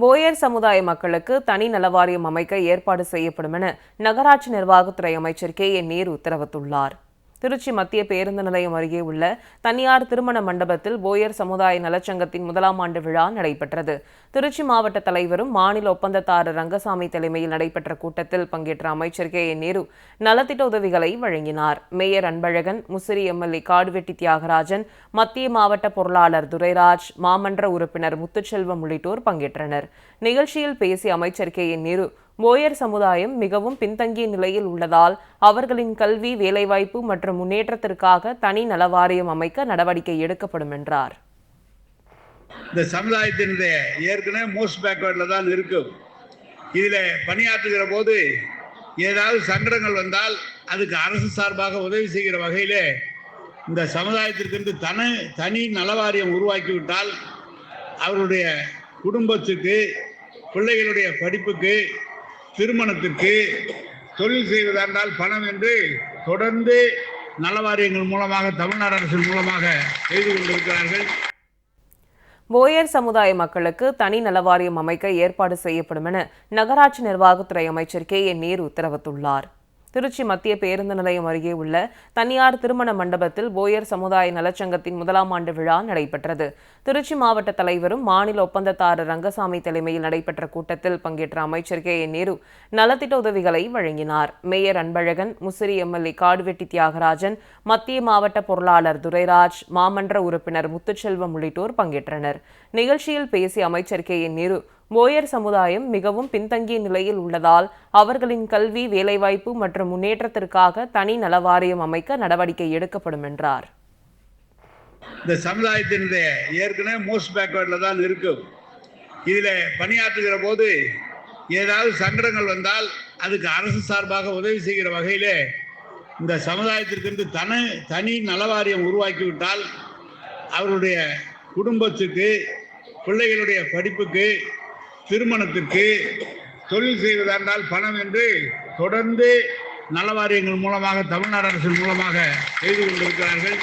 Boer சமுதாய மக்களுக்கு தனி நலவாரியம் அமைக்க ஏற்பாடு செய்யப்படும் என நகராட்சி நிர்வாகத்துறை அமைச்சர் நேரு உத்தரவிட்டுள்ளார். திருச்சி மத்திய பேருந்து நிலையம் அருகே உள்ள தனியார் திருமண மண்டபத்தில் போயர் சமுதாய நலச்சங்கத்தின் 1ஆம் ஆண்டு விழா நடைபெற்றது. திருச்சி மாவட்ட தலைவரும் மாநில ஒப்பந்ததாரர் ரங்கசாமி தலைமையில் நடைபெற்ற கூட்டத்தில் பங்கேற்ற அமைச்சர் நேரு நலத்திட்ட உதவிகளை வழங்கினார். மேயர் அன்பழகன், முசிறி எம்எல்ஏ காடுவெட்டி தியாகராஜன், மத்திய மாவட்ட பொருளாளர் துரைராஜ், மாமன்ற உறுப்பினர் முத்துச்செல்வம் உள்ளிட்டோர் பங்கேற்றனர். நிகழ்ச்சியில் பேசிய அமைச்சர் நேரு, போயர் சமுதாயம் மிகவும் பின்தங்கிய நிலையில் உள்ளதால் அவர்களின் கல்வி, வேலைவாய்ப்பு மற்றும் முன்னேற்றத்திற்காக தனி நலவாரியம் அமைக்க நடவடிக்கை எடுக்கப்படும் என்றார். இந்த சமுதாயத்தினுடைய ஏற்கனவே மோஸ்ட் பேக்வர்டில் தான் இருக்கும். இதில் பணியாற்றுகிற போது ஏதாவது சங்கடங்கள் வந்தால் அதுக்கு அரசு சார்பாக உதவி செய்கிற வகையில் இந்த சமுதாயத்திற்கு தனி நலவாரியம் உருவாக்கிவிட்டால் அவருடைய குடும்பத்துக்கு, பிள்ளைகளுடைய படிப்புக்கு, திருமணத்திற்கு, தொழில் செய்வதால் பணம் என்று தொடர்ந்து நலவாரியங்கள் மூலமாக தமிழ்நாடு அரசின் மூலமாக செய்து கொண்டிருக்கிறார்கள். போயர் சமுதாய மக்களுக்கு தனி நலவாரியம் அமைக்க ஏற்பாடு செய்யப்படும் என நகராட்சி நிர்வாகத்துறை அமைச்சர் நேரு உத்தரவிட்டுள்ளார். திருச்சி மத்திய பேருந்து நிலையம் அருகே உள்ள தனியார் திருமண மண்டபத்தில் போயர் சமுதாய நலச்சங்கத்தின் 1ஆம் ஆண்டு விழா நடைபெற்றது. திருச்சி மாவட்ட தலைவரும் மாநில ஒப்பந்ததாரர் ரங்கசாமி தலைமையில் நடைபெற்ற கூட்டத்தில் பங்கேற்ற அமைச்சர் நேரு நலத்திட்ட உதவிகளை வழங்கினார். மேயர் அன்பழகன், முசிறி எம்எல்ஏ காடுவெட்டி தியாகராஜன், மத்திய மாவட்ட பொருளாளர் துரைராஜ், மாமன்ற உறுப்பினர் முத்துச்செல்வம் உள்ளிட்டோர் பங்கேற்றனர். நிகழ்ச்சியில் பேசிய அமைச்சர் நேரு, போயர் சமுதாயம் மிகவும் பின்தங்கிய நிலையில் உள்ளதால் அவர்களின் கல்வி, வேலைவாய்ப்பு மற்றும் முன்னேற்றத்திற்காக தனி நலவாரியம் அமைக்க நடவடிக்கை எடுக்கப்படும் என்றார். இந்த சமுதாயத்தினுடைய ஏற்கனவே மோஸ்ட் பேக்வர்டில் தான் இருக்கும். இதில் பணியாற்றுகிற போது ஏதாவது சங்கடங்கள் வந்தால் அதுக்கு அரசு சார்பாக உதவி செய்கிற வகையில் இந்த சமுதாயத்திற்கு தனி நலவாரியம் உருவாக்கிவிட்டால் அவருடைய குடும்பத்துக்கு, பிள்ளைகளுடைய படிப்புக்கு, திருமணத்திற்கு, தொழில் செய்வதால் பணம் என்று தொடர்ந்து நலவாரியங்கள் மூலமாக தமிழ்நாடு அரசின் மூலமாக செய்து கொண்டிருக்கிறார்கள்.